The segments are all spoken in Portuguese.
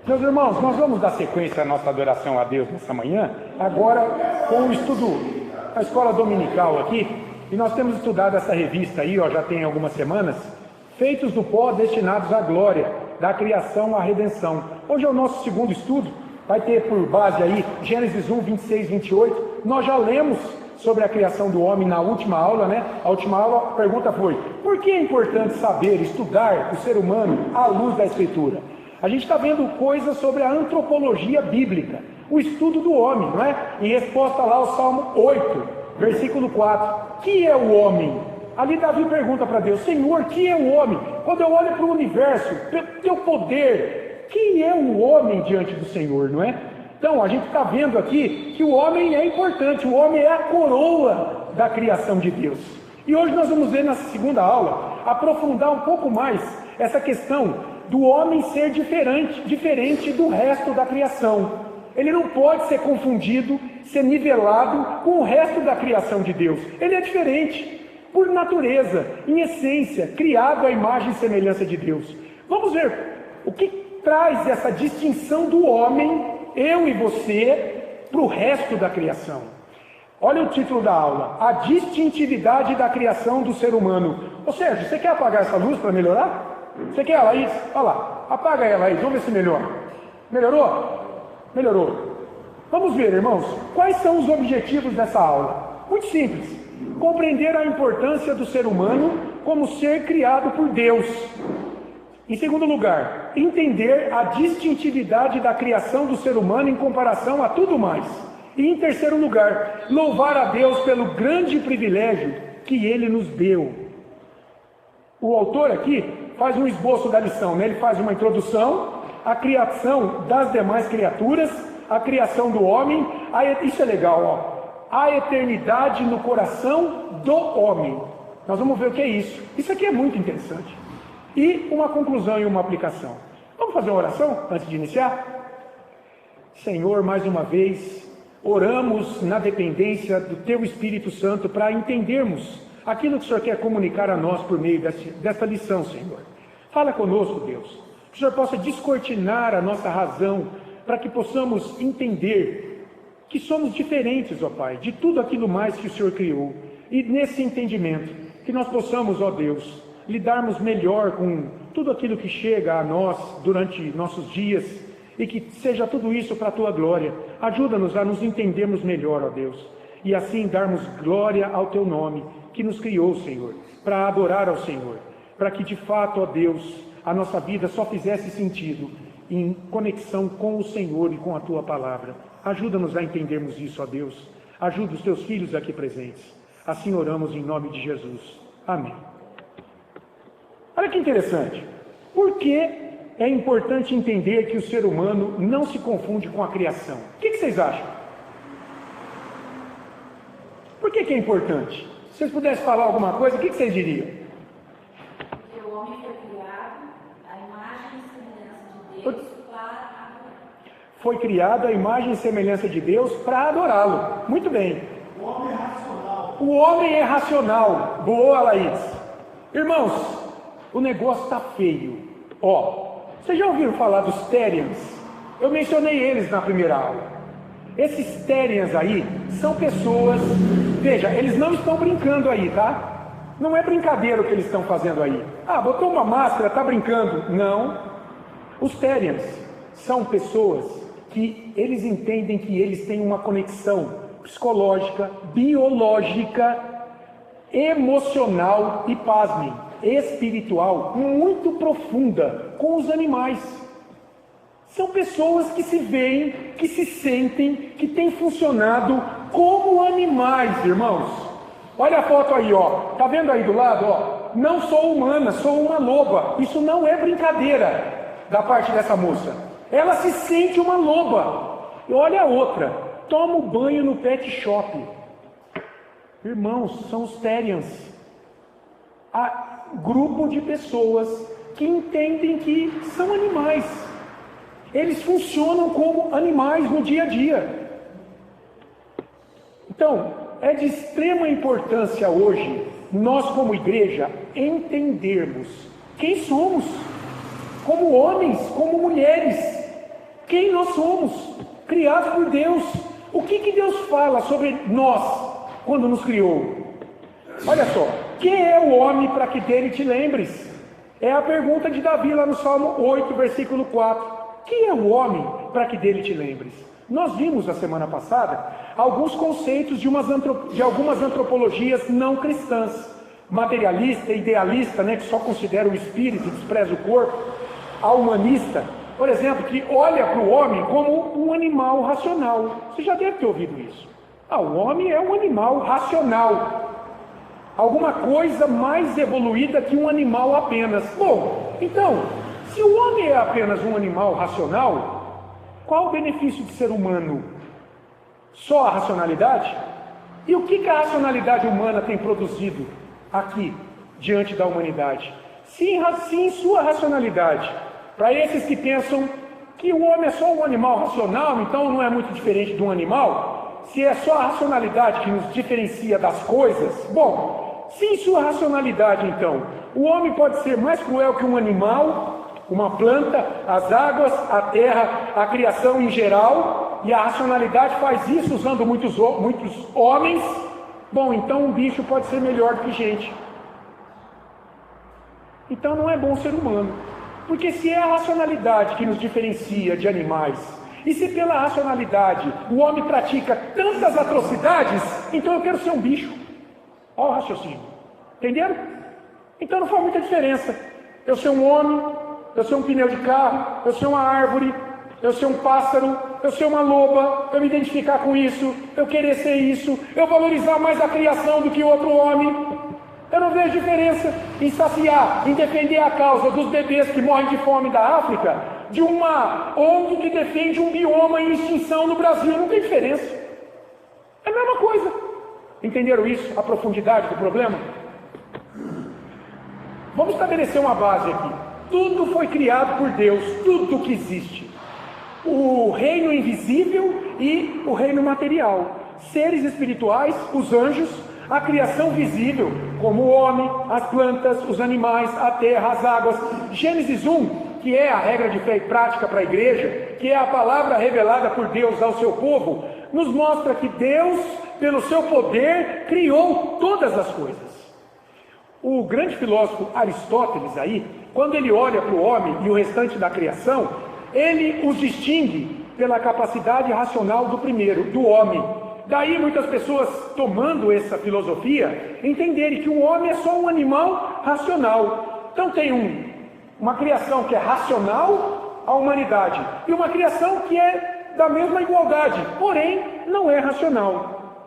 Meus irmãos, nós vamos dar sequência à nossa adoração a Deus nessa manhã, agora com o estudo da escola dominical aqui, e nós temos estudado essa revista aí, já tem algumas semanas, Feitos do Pó Destinados à Glória, da Criação à Redenção. Hoje é o nosso segundo estudo, vai ter por base aí Gênesis 1, 26, 28, nós já lemos sobre a criação do homem na última aula, né? A última aula, a pergunta foi, por que é importante saber, estudar o ser humano à luz da Escritura? A gente está vendo coisas sobre a antropologia bíblica, o estudo do homem, não é? Em resposta lá ao Salmo 8, versículo 4. Que é o homem? Ali Davi pergunta para Deus, Senhor, que é o homem? Quando eu olho para o universo, pelo teu poder, quem é o homem diante do Senhor, não é? Então, a gente está vendo aqui que o homem é importante, o homem é a coroa da criação de Deus. E hoje nós vamos ver nessa segunda aula, aprofundar um pouco mais essa questão do homem ser diferente do resto da criação. Ele não pode ser confundido, ser nivelado com o resto da criação de Deus. Ele é diferente, por natureza, em essência, criado à imagem e semelhança de Deus. Vamos ver o que traz essa distinção do homem, eu e você, para o resto da criação. Olha o título da aula, a distintividade da criação do ser humano. Ô Sérgio, você quer apagar essa luz para melhorar? Você quer, Laís? Olha lá, apaga ela aí, vamos ver se melhora. Melhorou? Melhorou. Vamos ver, irmãos, quais são os objetivos dessa aula? Muito simples, compreender a importância do ser humano como ser criado por Deus. Em segundo lugar, entender a distintividade da criação do ser humano em comparação a tudo mais. E em terceiro lugar, louvar a Deus pelo grande privilégio que Ele nos deu. O autor aqui faz um esboço da lição, né? Ele faz uma introdução, a criação das demais criaturas, a criação do homem, isso é legal, a eternidade no coração do homem. Nós vamos ver o que é isso. Isso aqui é muito interessante. E uma conclusão e uma aplicação. Vamos fazer uma oração antes de iniciar? Senhor, mais uma vez, oramos na dependência do Teu Espírito Santo para entendermos aquilo que o Senhor quer comunicar a nós por meio desta lição, Senhor. Fala conosco, Deus. Que o Senhor possa descortinar a nossa razão, para que possamos entender que somos diferentes, ó Pai, de tudo aquilo mais que o Senhor criou. E nesse entendimento, que nós possamos, ó Deus, lidarmos melhor com tudo aquilo que chega a nós durante nossos dias, e que seja tudo isso para a Tua glória. Ajuda-nos a nos entendermos melhor, ó Deus, e assim darmos glória ao Teu nome, que nos criou, Senhor, para adorar ao Senhor, para que de fato, ó Deus, a nossa vida só fizesse sentido em conexão com o Senhor e com a Tua palavra. Ajuda-nos a entendermos isso, ó Deus. Ajuda os Teus filhos aqui presentes. Assim oramos em nome de Jesus. Amém. Olha que interessante. Por que é importante entender que o ser humano não se confunde com a criação? O que vocês acham? Por que é importante? Se vocês pudessem falar alguma coisa, o que vocês diriam? Porque o homem foi criado à imagem e semelhança de Deus para adorar. Foi criado à imagem e semelhança de Deus para adorá-lo. Muito bem. O homem é racional. O homem é racional. Boa, Laís. Irmãos, o negócio está feio. Vocês já ouviram falar dos Therians? Eu mencionei eles na primeira aula. Esses Therians aí são pessoas, veja, eles não estão brincando aí, tá? Não é brincadeira o que eles estão fazendo aí. Botou uma máscara, está brincando. Não. Os Therians são pessoas que eles entendem que eles têm uma conexão psicológica, biológica, emocional e, pasmem, espiritual muito profunda com os animais. São pessoas que se veem, que se sentem, que têm funcionado como animais, irmãos. Olha a foto aí, tá vendo aí do lado, não sou humana, sou uma loba. Isso não é brincadeira da parte dessa moça. Ela se sente uma loba. E olha a outra, toma um banho no pet shop. Irmãos, são os Therians. Há grupo de pessoas que entendem que são animais. Eles funcionam como animais no dia a dia. Então, é de extrema importância hoje, nós como igreja, entendermos quem somos, como homens, como mulheres, quem nós somos, criados por Deus. O que Deus fala sobre nós quando nos criou? Olha só, quem é o homem para que dele te lembres? É a pergunta de Davi lá no Salmo 8, versículo 4. Quem é o homem para que dele te lembres? Nós vimos na semana passada alguns conceitos de algumas antropologias não cristãs. Materialista, idealista, né, que só considera o espírito e despreza o corpo. A humanista, por exemplo, que olha para o homem como um animal racional. Você já deve ter ouvido isso. O homem é um animal racional. Alguma coisa mais evoluída que um animal apenas. Bom, então, se o homem é apenas um animal racional, qual o benefício de ser humano? Só a racionalidade? E o que a racionalidade humana tem produzido aqui, diante da humanidade? Sim, sua racionalidade. Para esses que pensam que o homem é só um animal racional, então não é muito diferente de um animal, se é só a racionalidade que nos diferencia das coisas, bom, sim, sua racionalidade então, o homem pode ser mais cruel que um animal, uma planta, as águas, a terra, a criação em geral, e a racionalidade faz isso usando muitos homens. Bom, então um bicho pode ser melhor do que gente. Então não é bom ser humano. Porque se é a racionalidade que nos diferencia de animais, e se pela racionalidade o homem pratica tantas atrocidades, então eu quero ser um bicho. Olha o raciocínio. Entenderam? Então não faz muita diferença. Eu ser um homem, eu ser um pneu de carro, eu ser uma árvore, eu ser um pássaro, eu ser uma loba, eu me identificar com isso, eu querer ser isso, eu valorizar mais a criação do que outro homem. Eu não vejo diferença em saciar, em defender a causa dos bebês que morrem de fome da África, de uma ONG que defende um bioma em extinção no Brasil. Não tem diferença. É a mesma coisa. Entenderam isso? A profundidade do problema? Vamos estabelecer uma base aqui. Tudo foi criado por Deus, tudo que existe. O reino invisível e o reino material. Seres espirituais, os anjos, a criação visível, como o homem, as plantas, os animais, a terra, as águas. Gênesis 1, que é a regra de fé e prática para a igreja, que é a palavra revelada por Deus ao seu povo, nos mostra que Deus, pelo seu poder, criou todas as coisas. O grande filósofo Aristóteles aí, quando ele olha para o homem e o restante da criação, ele os distingue pela capacidade racional do primeiro, do homem. Daí muitas pessoas, tomando essa filosofia, entenderem que o homem é só um animal racional. Então tem uma criação que é racional, a humanidade, e uma criação que é da mesma igualdade, porém não é racional.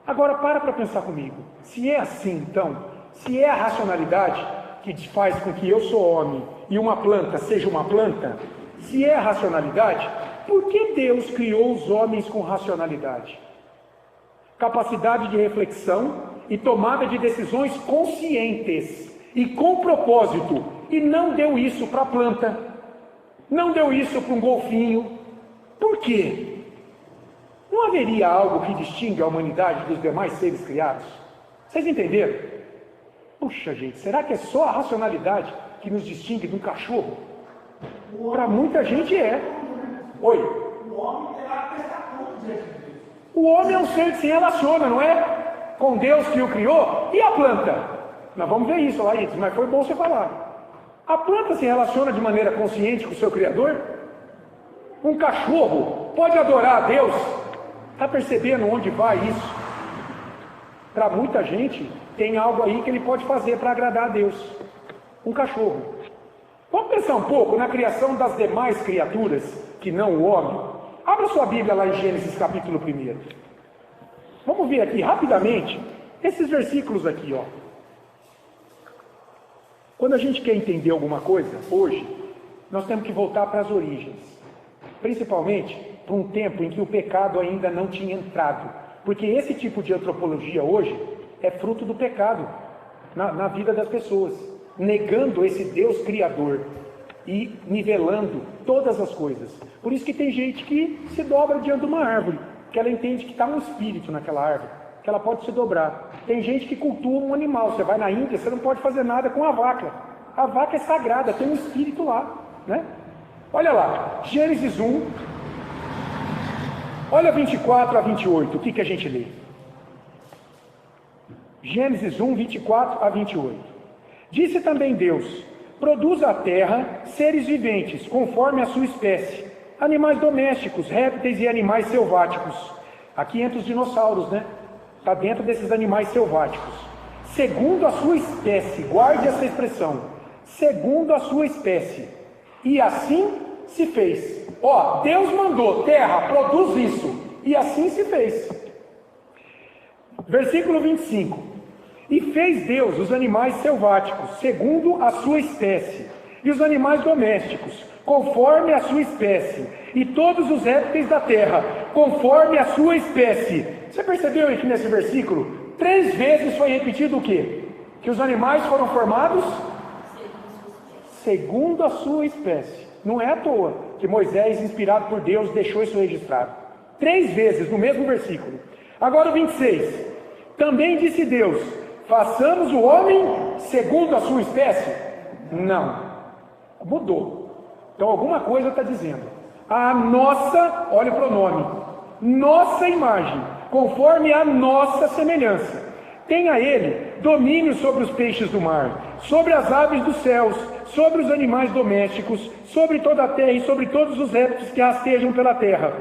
Agora para pensar comigo. Se é assim então, se é a racionalidade que faz com que eu sou homem e uma planta seja uma planta, se é a racionalidade, por que Deus criou os homens com racionalidade? Capacidade de reflexão e tomada de decisões conscientes e com propósito, e não deu isso para a planta, não deu isso para um golfinho. Por quê? Não haveria algo que distingue a humanidade dos demais seres criados? Vocês entenderam? Puxa gente, será que é só a racionalidade que nos distingue de um cachorro? Para muita gente é. Oi? O homem terá que prestar conta diante de Deus. O homem é um ser que se relaciona, não é? Com Deus que o criou. E a planta? Nós vamos ver isso lá, mas foi bom você falar. A planta se relaciona de maneira consciente com o seu Criador? Um cachorro pode adorar a Deus? Está percebendo onde vai isso? Para muita gente, tem algo aí que ele pode fazer para agradar a Deus. Um cachorro. Vamos pensar um pouco na criação das demais criaturas, que não o homem. Abra sua Bíblia lá em Gênesis capítulo 1. Vamos ver aqui rapidamente esses versículos aqui, ó. Quando a gente quer entender alguma coisa, hoje, nós temos que voltar para as origens. Principalmente para um tempo em que o pecado ainda não tinha entrado. Porque esse tipo de antropologia hoje é fruto do pecado na vida das pessoas. Negando esse Deus Criador e nivelando todas as coisas. Por isso que tem gente que se dobra diante de uma árvore, que ela entende que está um espírito naquela árvore, que ela pode se dobrar. Tem gente que cultua um animal. Você vai na Índia, você não pode fazer nada com a vaca. A vaca é sagrada, tem um espírito lá, né? Olha lá, Gênesis 1, olha 24 a 28, o que a gente lê? Gênesis 1, 24 a 28. Disse também Deus: produza a terra seres viventes, conforme a sua espécie, animais domésticos, répteis e animais selváticos. Aqui entra os dinossauros, né? Está dentro desses animais selváticos. Segundo a sua espécie, guarde essa expressão, segundo a sua espécie. E assim se fez. Ó, Deus mandou, terra, produz isso. E assim se fez. Versículo 25. E fez Deus os animais selváticos, segundo a sua espécie, e os animais domésticos, conforme a sua espécie, e todos os répteis da terra, conforme a sua espécie. Você percebeu aqui nesse versículo? 3 vezes foi repetido o quê? Que os animais foram formados segundo a sua espécie. Não é à toa que Moisés, inspirado por Deus, deixou isso registrado. 3 vezes no mesmo versículo. Agora o 26. Também disse Deus: façamos o homem segundo a sua espécie? Não. Mudou. Então alguma coisa está dizendo. A nossa, olha o pronome, nossa imagem, conforme a nossa semelhança. Tenha ele domínio sobre os peixes do mar, sobre as aves dos céus, sobre os animais domésticos, sobre toda a terra e sobre todos os répteis que rastejam pela terra.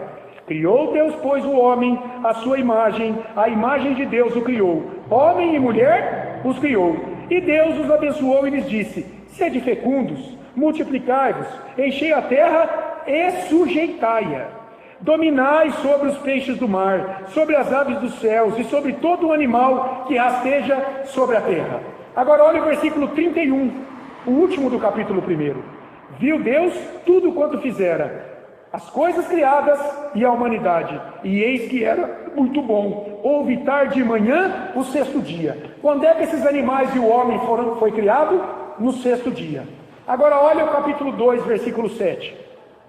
Criou Deus, pois, o homem, a sua imagem, a imagem de Deus o criou. Homem e mulher os criou. E Deus os abençoou e lhes disse: sede fecundos, multiplicai-vos, enchei a terra e sujeitai-a. Dominai sobre os peixes do mar, sobre as aves dos céus e sobre todo o animal que rasteja sobre a terra. Agora olha o versículo 31, o último do capítulo 1. Viu Deus tudo quanto fizera, as coisas criadas e a humanidade, e eis que era muito bom. Houve tarde e manhã o 6º dia. Quando é que esses animais e o homem foi criado? No 6º dia. Agora olha o capítulo 2, versículo 7.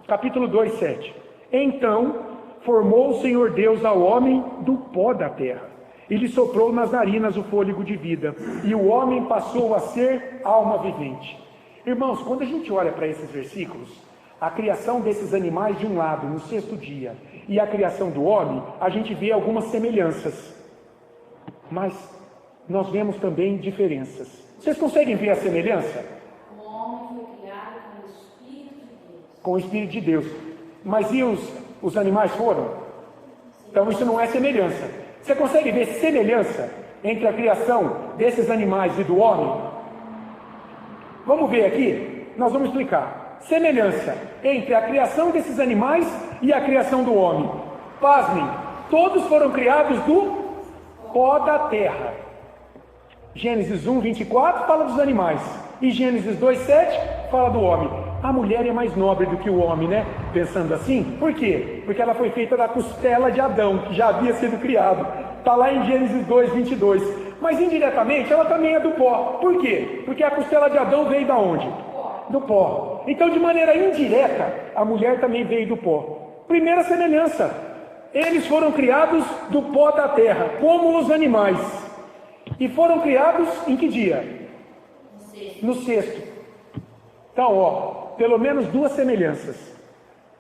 Capítulo 2, 7. Então formou o Senhor Deus ao homem do pó da terra, e lhe soprou nas narinas o fôlego de vida, e o homem passou a ser alma vivente. Irmãos, quando a gente olha para esses versículos, a criação desses animais de um lado, no 6º dia, e a criação do homem, a gente vê algumas semelhanças, mas nós vemos também diferenças. Vocês conseguem ver a semelhança? O homem foi criado com o Espírito de Deus. Com o Espírito de Deus. Mas e os animais foram? Então isso não é semelhança. Você consegue ver semelhança entre a criação desses animais e do homem? Vamos ver aqui, nós vamos explicar. Semelhança entre a criação desses animais e a criação do homem. Pasmem, todos foram criados do pó da terra. Gênesis 1, 24 fala dos animais, e Gênesis 2, 7 fala do homem. A mulher é mais nobre do que o homem, né? Pensando assim, por quê? Porque ela foi feita da costela de Adão, que já havia sido criado. Está lá em Gênesis 2, 22. Mas indiretamente ela também é do pó. Por quê? Porque a costela de Adão veio da onde? Do pó. Então, de maneira indireta, a mulher também veio do pó. Primeira semelhança: eles foram criados do pó da terra, como os animais. E foram criados em que dia? No 6º. Então, ó, pelo menos 2 semelhanças.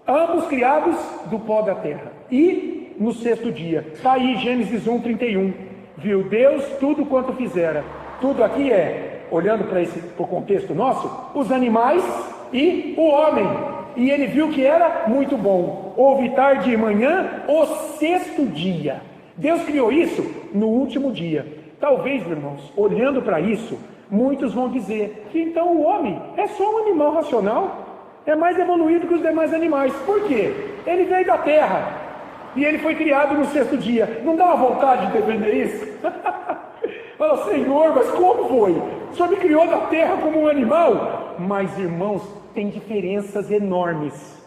Ambos criados do pó da terra. E no 6º dia. Está aí Gênesis 1, 31. Viu Deus tudo quanto fizera. Tudo aqui é, olhando para o contexto nosso, os animais e o homem. E ele viu que era muito bom. Houve tarde e manhã o 6º dia. Deus criou isso no último dia. Talvez, irmãos, olhando para isso, muitos vão dizer que então o homem é só um animal racional, é mais evoluído que os demais animais. Por quê? Ele veio da terra e ele foi criado no 6º dia. Não dá uma vontade de defender isso? Fala, Senhor, mas como foi? O Senhor me criou da terra como um animal? Mas, irmãos, tem diferenças enormes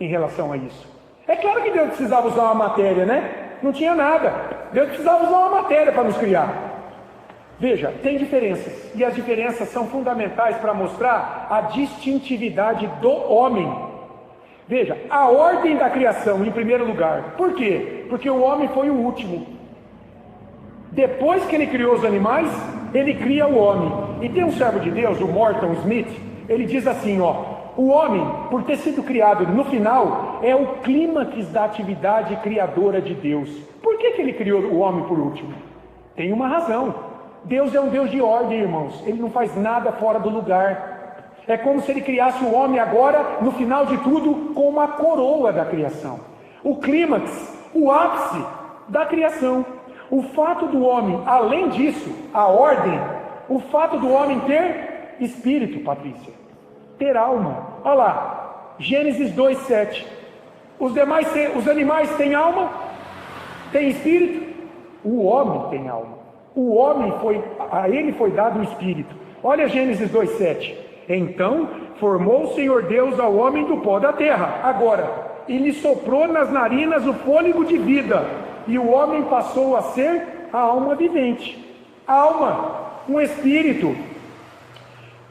em relação a isso. É claro que Deus precisava usar uma matéria, né? Não tinha nada. Deus precisava usar uma matéria para nos criar. Veja, tem diferenças. E as diferenças são fundamentais para mostrar a distintividade do homem. Veja, a ordem da criação em primeiro lugar. Por quê? Porque o homem foi o último. Depois que ele criou os animais, ele cria o homem. E tem um servo de Deus, o Morton Smith, ele diz assim, ó: O homem, por ter sido criado no final, é o clímax da atividade criadora de Deus. Por que ele criou o homem por último? Tem uma razão. Deus é um Deus de ordem, irmãos. Ele não faz nada fora do lugar. É como se ele criasse o homem agora, no final de tudo, com uma coroa da criação. O clímax, o ápice da criação. O fato do homem, além disso, a ordem, o fato do homem ter espírito, Patrícia, ter alma. Olha lá, Gênesis 2:7. Os animais têm alma? Têm espírito? O homem tem alma. O homem a ele foi dado o espírito. Olha Gênesis 2:7. Então formou o Senhor Deus ao homem do pó da terra. Agora, e lhe soprou nas narinas o fôlego de vida, e o homem passou a ser a alma vivente. Alma, um espírito.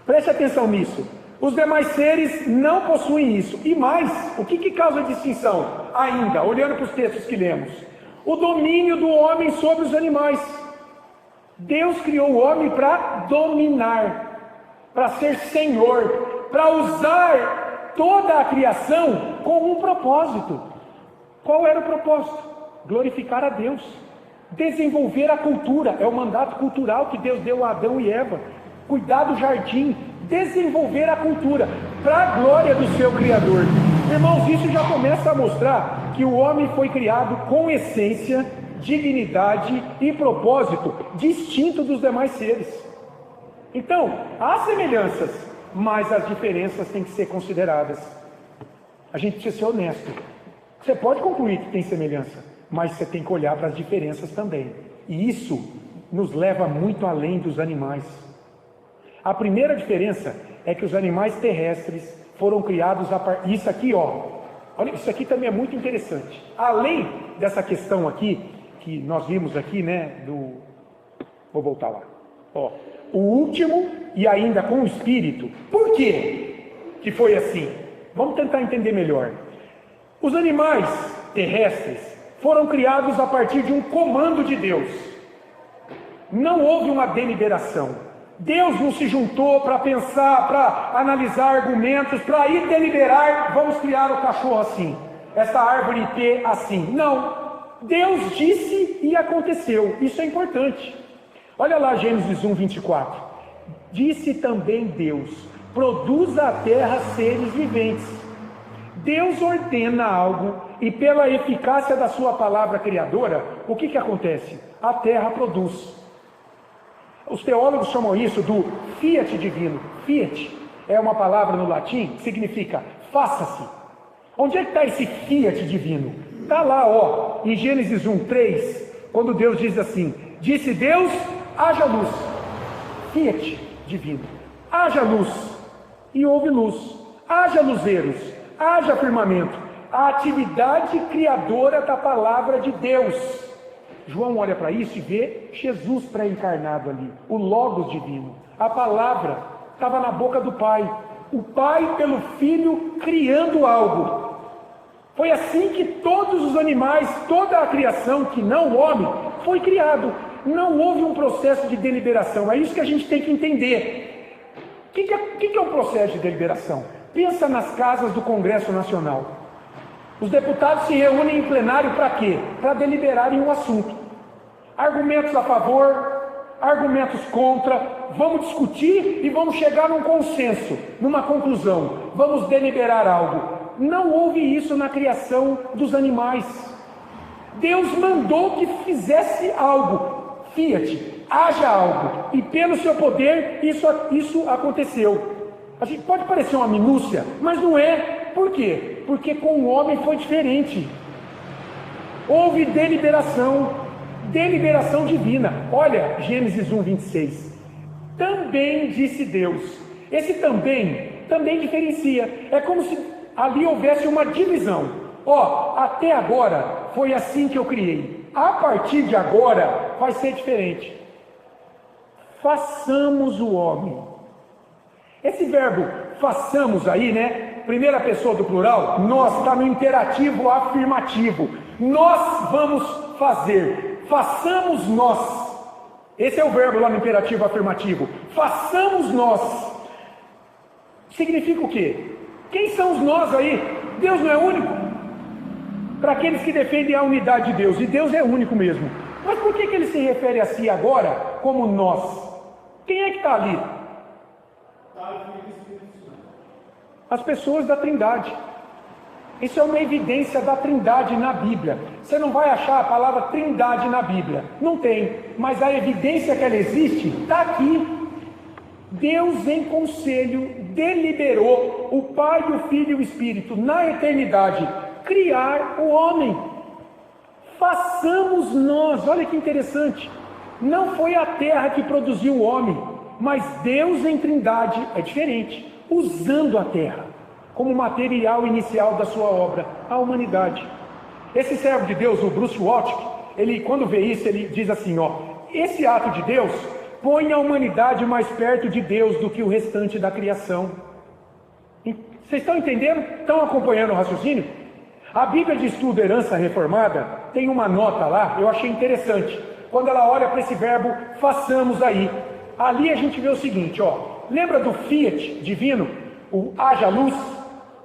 Preste atenção nisso. Os demais seres não possuem isso. E mais, o que causa distinção? Ainda, olhando para os textos que lemos. O domínio do homem sobre os animais. Deus criou o homem para dominar, para ser senhor, para usar toda a criação com um propósito. Qual era o propósito? Glorificar a Deus. Desenvolver a cultura. É o mandato cultural que Deus deu a Adão e Eva. Cuidar do jardim. Desenvolver a cultura para a glória do seu Criador. Irmãos, isso já começa a mostrar que o homem foi criado com essência, dignidade e propósito distinto dos demais seres. Então, há semelhanças, mas as diferenças têm que ser consideradas. A gente precisa ser honesto. Você pode concluir que tem semelhança, mas você tem que olhar para as diferenças também. E isso nos leva muito além dos animais. A primeira diferença é que os animais terrestres foram criados a partir... Isso aqui, olha, isso aqui também é muito interessante. Além dessa questão aqui, que nós vimos aqui, né, Vou voltar lá. O último e ainda com o espírito. Por quê que foi assim? Vamos tentar entender melhor. Os animais terrestres foram criados a partir de um comando de Deus. Não houve uma deliberação. Deus não se juntou para pensar, para analisar argumentos, para ir deliberar, vamos criar o cachorro assim, essa árvore T assim. Não. Deus disse e aconteceu. Isso é importante. Olha lá Gênesis 1:24. Disse também Deus: produza a terra seres viventes. Deus ordena algo e pela eficácia da sua palavra criadora, o que acontece? A terra produz. Os teólogos chamam isso do fiat divino. Fiat é uma palavra no latim que significa faça-se. Onde é que está esse fiat divino? Está lá, em Gênesis 1:3, quando Deus diz assim: disse Deus, haja luz. Fiat divino. Haja luz. E houve luz. Haja luzeiros. Haja firmamento. A atividade criadora da palavra de Deus. João olha para isso e vê Jesus pré-encarnado ali, o Logos divino. A palavra estava na boca do Pai. O Pai pelo Filho criando algo. Foi assim que todos os animais, toda a criação, que não o homem, foi criado. Não houve um processo de deliberação. É isso que a gente tem que entender. O que é um processo de deliberação? Pensa nas casas do Congresso Nacional. Os deputados se reúnem em plenário para quê? Para deliberarem um assunto. Argumentos a favor, argumentos contra, vamos discutir e vamos chegar num consenso, numa conclusão. Vamos deliberar algo. Não houve isso na criação dos animais. Deus mandou que fizesse algo. Fiat, haja algo. E pelo seu poder, isso aconteceu. A gente pode parecer uma minúcia, mas não é. Por quê? Porque com o homem foi diferente. Houve deliberação divina. Olha, Gênesis 1:26. Também disse Deus. Esse também diferencia. É como se ali houvesse uma divisão. Até agora foi assim que eu criei. A partir de agora vai ser diferente. Façamos o homem. Esse verbo façamos aí, né? Primeira pessoa do plural, nós, está no imperativo afirmativo. Nós vamos fazer. Façamos nós. Esse é o verbo lá no imperativo afirmativo. Façamos nós. Significa o quê? Quem são os nós aí? Deus não é único? Para aqueles que defendem a unidade de Deus, e Deus é único mesmo. Mas por que ele se refere a si agora como nós? Quem é que está ali? As pessoas da Trindade. Isso é uma evidência da Trindade na Bíblia. Você não vai achar a palavra Trindade na Bíblia. Não tem. Mas a evidência que ela existe está aqui. Deus em conselho deliberou o Pai, o Filho e o Espírito na eternidade criar o homem. Façamos nós. Olha que interessante. Não foi a terra que produziu o homem, mas Deus em Trindade é diferente, usando a terra como material inicial da sua obra, a humanidade. Esse servo de Deus, o Bruce Waltke, ele quando vê isso, ele diz assim, esse ato de Deus põe a humanidade mais perto de Deus do que o restante da criação. Vocês estão entendendo? Estão acompanhando o raciocínio? A Bíblia de Estudo Herança Reformada tem uma nota lá, eu achei interessante, quando ela olha para esse verbo, façamos aí. Ali a gente vê o seguinte, lembra do fiat divino? O haja luz,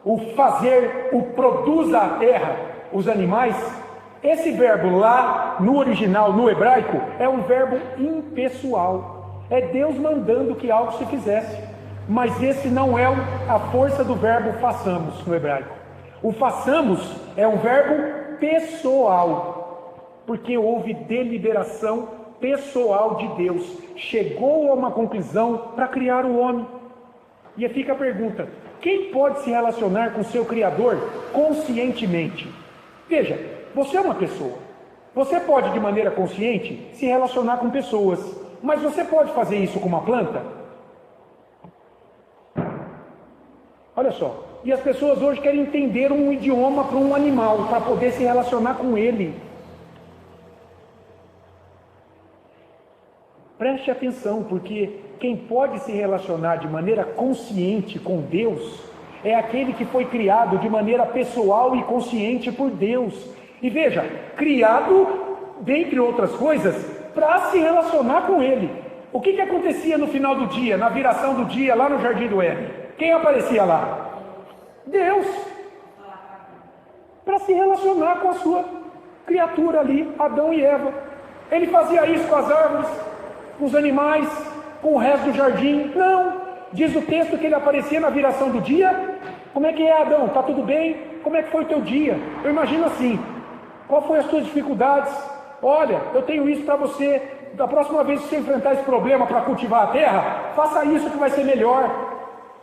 o fazer, o produza a terra, os animais. Esse verbo lá, no original, no hebraico, é um verbo impessoal. É Deus mandando que algo se fizesse. Mas esse não é a força do verbo façamos no hebraico. O façamos é um verbo pessoal, porque houve deliberação pessoal de Deus. Chegou a uma conclusão para criar o homem. E aí fica a pergunta, quem pode se relacionar com seu Criador conscientemente? Veja, você é uma pessoa. Você pode, de maneira consciente, se relacionar com pessoas. Mas você pode fazer isso com uma planta? Olha só. E as pessoas hoje querem entender um idioma para um animal, para poder se relacionar com ele. Preste atenção, porque quem pode se relacionar de maneira consciente com Deus é aquele que foi criado de maneira pessoal e consciente por Deus. E veja, criado, dentre outras coisas, para se relacionar com Ele. O que acontecia no final do dia, na viração do dia, lá no Jardim do Éden? Quem aparecia lá? Deus. Para se relacionar com a sua criatura ali, Adão e Eva. Ele fazia isso com as árvores, com os animais, com o resto do jardim? Não. Diz o texto que ele aparecia na viração do dia. Como é que é, Adão? Está tudo bem? Como é que foi o teu dia? Eu imagino assim, qual foi as tuas dificuldades? Olha, eu tenho isso para você. Da próxima vez que você enfrentar esse problema para cultivar a terra, faça isso que vai ser melhor.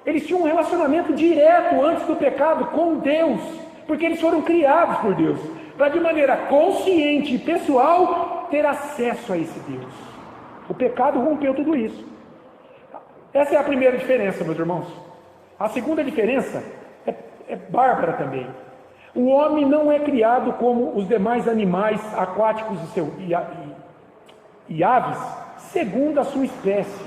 Eles tinham um relacionamento direto antes do pecado com Deus, porque eles foram criados por Deus, para de maneira consciente e pessoal ter acesso a esse Deus. O pecado rompeu tudo isso. Essa é a primeira diferença, meus irmãos. A segunda diferença é bárbara também. O homem não é criado como os demais animais aquáticos e aves, segundo a sua espécie.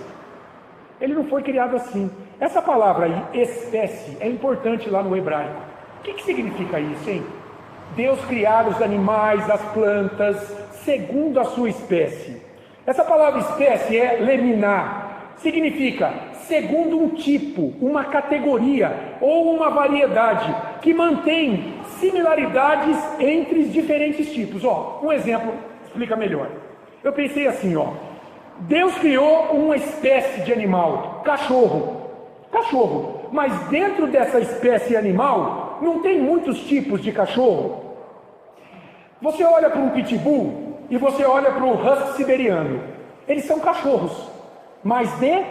Ele não foi criado assim. Essa palavra aí, espécie, é importante lá no hebraico. O que significa isso, hein? Deus criar os animais, as plantas, segundo a sua espécie. Essa palavra espécie é leminar. Significa segundo um tipo, uma categoria ou uma variedade que mantém similaridades entre os diferentes tipos. Um exemplo explica melhor. Eu pensei assim, Deus criou uma espécie de animal, cachorro, mas dentro dessa espécie animal não tem muitos tipos de cachorro. Você olha para um pitbull e você olha para o husky siberiano. Eles são cachorros, mas de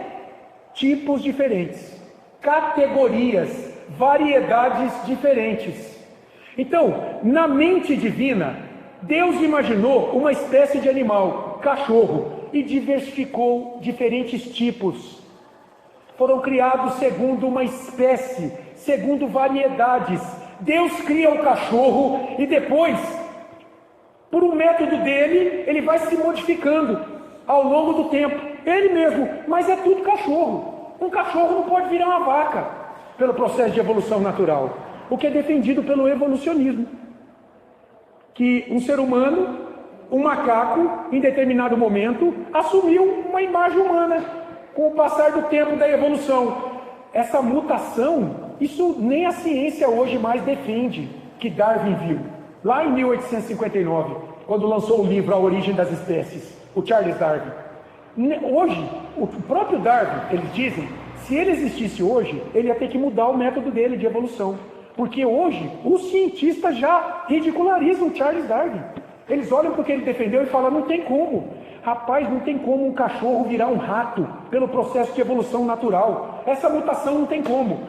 tipos diferentes, categorias, variedades diferentes. Então, na mente divina, Deus imaginou uma espécie de animal, cachorro, e diversificou diferentes tipos. Foram criados segundo uma espécie, segundo variedades. Deus cria o cachorro e depois, por um método dele, ele vai se modificando ao longo do tempo. Ele mesmo, mas é tudo cachorro. Um cachorro não pode virar uma vaca pelo processo de evolução natural, o que é defendido pelo evolucionismo. Que um ser humano, um macaco, em determinado momento, assumiu uma imagem humana com o passar do tempo da evolução. Essa mutação Isso nem a ciência hoje mais defende que Darwin viu. Lá em 1859, quando lançou o livro A Origem das Espécies, o Charles Darwin. Hoje, o próprio Darwin, eles dizem, se ele existisse hoje, ele ia ter que mudar o método dele de evolução. Porque hoje, os cientistas já ridicularizam o Charles Darwin. Eles olham para o que ele defendeu e falam, não tem como. Rapaz, não tem como um cachorro virar um rato pelo processo de evolução natural. Essa mutação não tem como.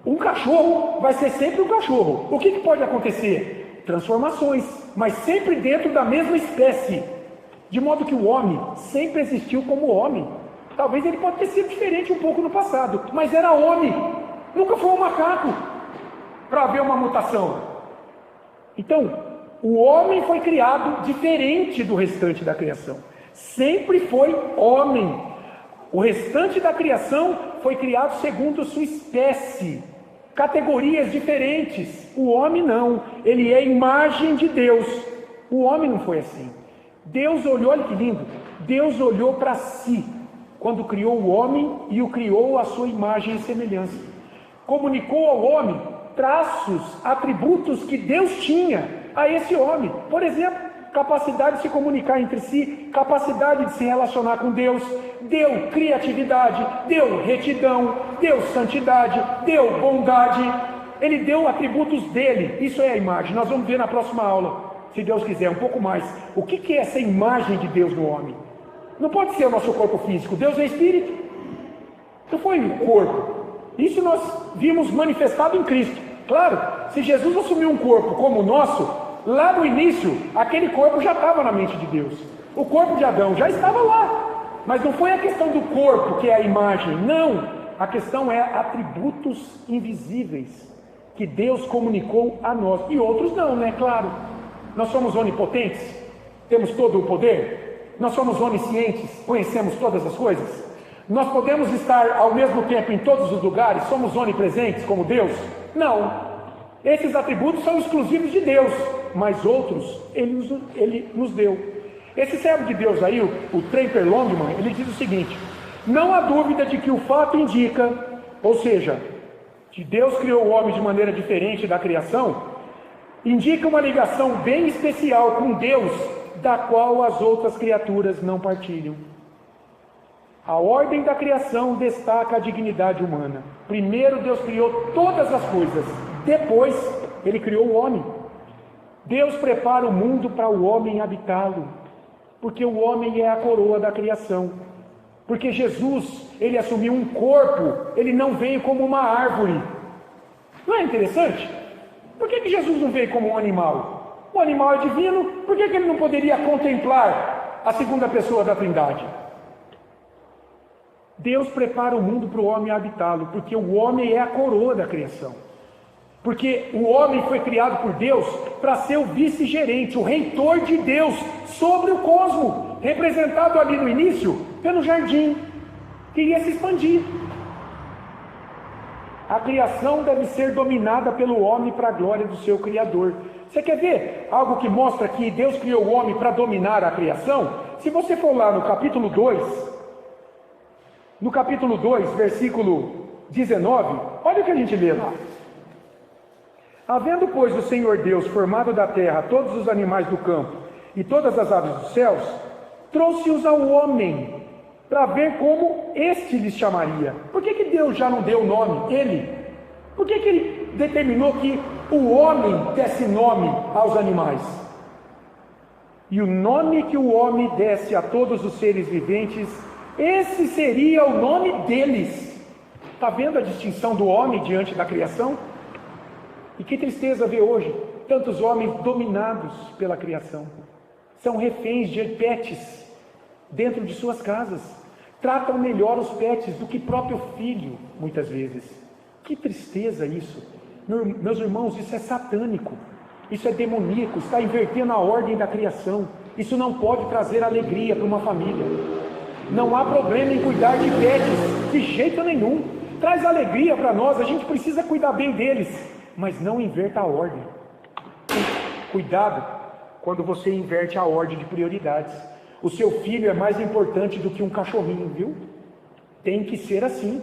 Um cachorro vai ser sempre um cachorro. O que pode acontecer? Transformações, mas sempre dentro da mesma espécie. De modo que o homem sempre existiu como homem. Talvez ele pode ter sido diferente um pouco no passado, mas era homem. Nunca foi um macaco para haver uma mutação. Então, o homem foi criado diferente do restante da criação. Sempre foi homem. O restante da criação foi criado segundo sua espécie. Categorias diferentes. O homem não. Ele é imagem de Deus. O homem não foi assim. Deus olhou, olha que lindo. Deus olhou para si quando criou o homem e o criou à sua imagem e semelhança. Comunicou ao homem traços, atributos que Deus tinha a esse homem. Por exemplo, capacidade de se comunicar entre si, capacidade de se relacionar com Deus, deu criatividade, deu retidão, deu santidade, deu bondade. Ele deu atributos dele. Isso é a imagem. Nós vamos ver na próxima aula, se Deus quiser, um pouco mais. O que é essa imagem de Deus no homem? Não pode ser o nosso corpo físico. Deus é espírito. Não foi o corpo. Isso nós vimos manifestado em Cristo. Claro, se Jesus assumiu um corpo como o nosso, lá no início, aquele corpo já estava na mente de Deus. O corpo de Adão já estava lá. Mas não foi a questão do corpo que é a imagem. Não. A questão é atributos invisíveis que Deus comunicou a nós. E outros não, né? Claro. Nós somos onipotentes? Temos todo o poder? Nós somos oniscientes? Conhecemos todas as coisas? Nós podemos estar ao mesmo tempo em todos os lugares? Somos onipresentes como Deus? Não. Esses atributos são exclusivos de Deus, mas outros Ele nos deu. Esse servo de Deus aí, o Draper Longman, ele diz o seguinte: não há dúvida de que o fato indica, ou seja, que Deus criou o homem de maneira diferente da criação, indica uma ligação bem especial com Deus, da qual as outras criaturas não partilham. A ordem da criação destaca a dignidade humana. Primeiro Deus criou todas as coisas, depois Ele criou o homem. Deus prepara o mundo para o homem habitá-lo, porque o homem é a coroa da criação. Porque Jesus, Ele assumiu um corpo, Ele não veio como uma árvore. Não é interessante? Por que Jesus não veio como um animal? O animal é divino, por que Ele não poderia contemplar a segunda pessoa da Trindade? Deus prepara o mundo para o homem habitá-lo, porque o homem é a coroa da criação. Porque o homem foi criado por Deus para ser o vice-gerente, o reitor de Deus sobre o cosmo, representado ali no início pelo jardim, que ia se expandir. A criação deve ser dominada pelo homem para a glória do seu Criador. Você quer ver algo que mostra que Deus criou o homem para dominar a criação? Se você for lá no capítulo 2, versículo 19, olha o que a gente lê lá. Havendo, pois, o Senhor Deus formado da terra todos os animais do campo e todas as aves dos céus, trouxe-os ao homem, para ver como este lhes chamaria. Por que Deus já não deu o nome? Ele. Por que Ele determinou que o homem desse nome aos animais? E o nome que o homem desse a todos os seres viventes, esse seria o nome deles. Está vendo a distinção do homem diante da criação? E que tristeza ver hoje tantos homens dominados pela criação. São reféns de pets dentro de suas casas. Tratam melhor os pets do que próprio filho, muitas vezes. Que tristeza isso. Meus irmãos, isso é satânico. Isso é demoníaco. Está invertendo a ordem da criação. Isso não pode trazer alegria para uma família. Não há problema em cuidar de pets, de jeito nenhum. Traz alegria para nós, a gente precisa cuidar bem deles. Mas não inverta a ordem. Cuidado quando você inverte a ordem de prioridades. O seu filho é mais importante do que um cachorrinho, viu? Tem que ser assim.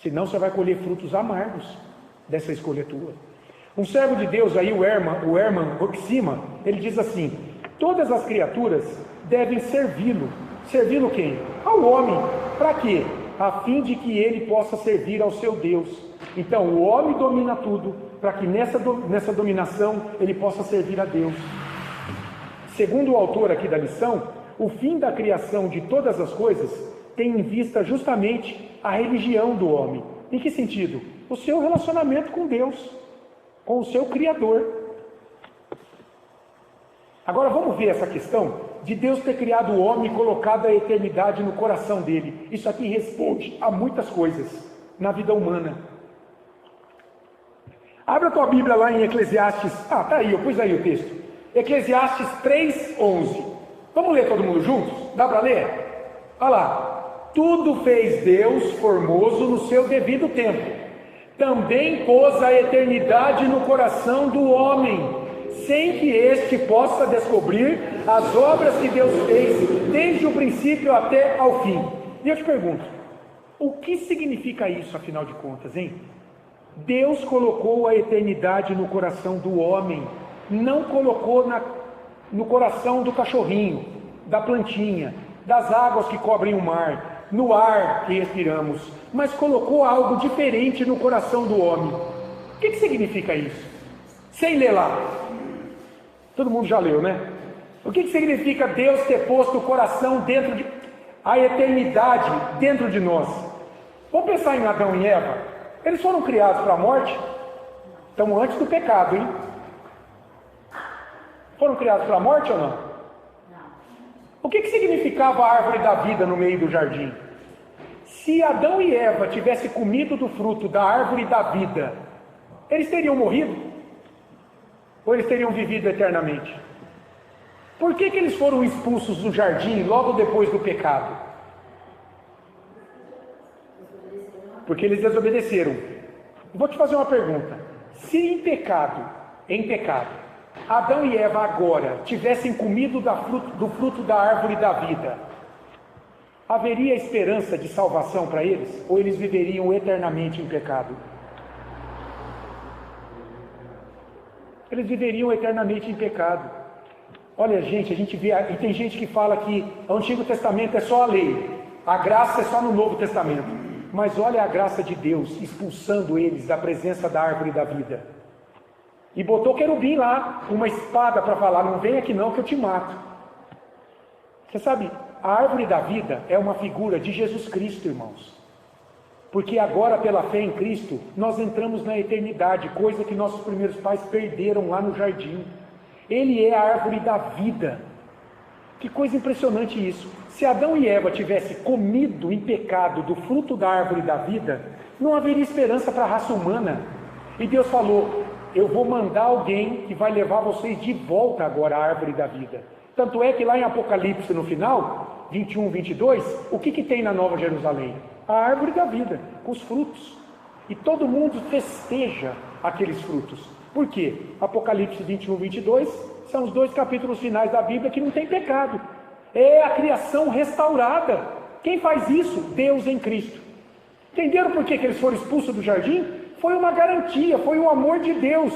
Senão você vai colher frutos amargos dessa escolha tua. Um servo de Deus aí, o Herman Roxima, ele diz assim: todas as criaturas devem servi-lo. Servi-lo quem? Ao homem. Para quê? A fim de que ele possa servir ao seu Deus. Então o homem domina tudo, para que nessa dominação ele possa servir a Deus. Segundo o autor aqui da lição, o fim da criação de todas as coisas tem em vista justamente a religião do homem. Em que sentido? O seu relacionamento com Deus, com o seu Criador. Agora vamos ver essa questão de Deus ter criado o homem e colocado a eternidade no coração dele. Isso aqui responde a muitas coisas na vida humana. Abra a tua Bíblia lá em Eclesiastes. Tá aí, eu pus aí o texto. Eclesiastes 3:11. Vamos ler todo mundo juntos? Dá para ler? Olha lá. Tudo fez Deus formoso no seu devido tempo. Também pôs a eternidade no coração do homem, sem que este possa descobrir as obras que Deus fez, desde o princípio até ao fim. E eu te pergunto, o que significa isso, afinal de contas, hein? Deus colocou a eternidade no coração do homem, não colocou no coração do cachorrinho, da plantinha, das águas que cobrem o mar, no ar que respiramos, mas colocou algo diferente no coração do homem. O que significa isso? Sem ler lá. Todo mundo já leu, né? O que significa Deus ter posto o coração dentro de... a eternidade dentro de nós? Vamos pensar em Adão e Eva. Eles foram criados para a morte? Então antes do pecado, hein? Foram criados para a morte ou não? O que significava a árvore da vida no meio do jardim? Se Adão e Eva tivessem comido do fruto da árvore da vida, eles teriam morrido? Ou eles teriam vivido eternamente? Por que eles foram expulsos do jardim logo depois do pecado? Porque eles desobedeceram. Vou te fazer uma pergunta. Se em pecado, Adão e Eva agora tivessem comido do fruto da árvore da vida, haveria esperança de salvação para eles? Ou eles viveriam eternamente em pecado? Eles viveriam eternamente em pecado. Olha, gente, a gente vê, e tem gente que fala que o Antigo Testamento é só a lei, a graça é só no Novo Testamento. Mas olha a graça de Deus expulsando eles da presença da árvore da vida. E botou querubim lá, uma espada para falar: não vem aqui não que eu te mato. Você sabe, a árvore da vida é uma figura de Jesus Cristo, irmãos. Porque agora, pela fé em Cristo, nós entramos na eternidade, coisa que nossos primeiros pais perderam lá no jardim. Ele é a árvore da vida. Que coisa impressionante isso. Se Adão e Eva tivessem comido em pecado do fruto da árvore da vida, não haveria esperança para a raça humana. E Deus falou: eu vou mandar alguém que vai levar vocês de volta agora à árvore da vida. Tanto é que lá em Apocalipse, no final, 21, 22, o que tem na Nova Jerusalém? A árvore da vida, com os frutos. E todo mundo festeja aqueles frutos. Por quê? Apocalipse 21, 22 são os 2 capítulos finais da Bíblia que não tem pecado. É a criação restaurada. Quem faz isso? Deus em Cristo. Entenderam por que eles foram expulsos do jardim? Foi uma garantia, foi o amor de Deus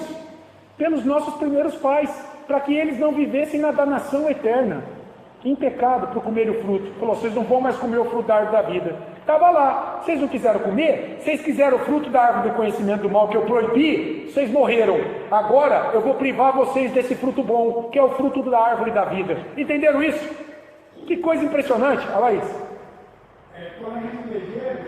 pelos nossos primeiros pais, para que eles não vivessem na danação eterna, em pecado, por comer o fruto. Falou: vocês não vão mais comer o fruto da árvore da vida. Estava lá, vocês não quiseram comer? Vocês quiseram o fruto da árvore do conhecimento do mal que eu proibi? Vocês morreram. Agora eu vou privar vocês desse fruto bom, que é o fruto da árvore da vida. Entenderam isso? Que coisa impressionante. Olha lá isso. Quando a gente lê Gênesis,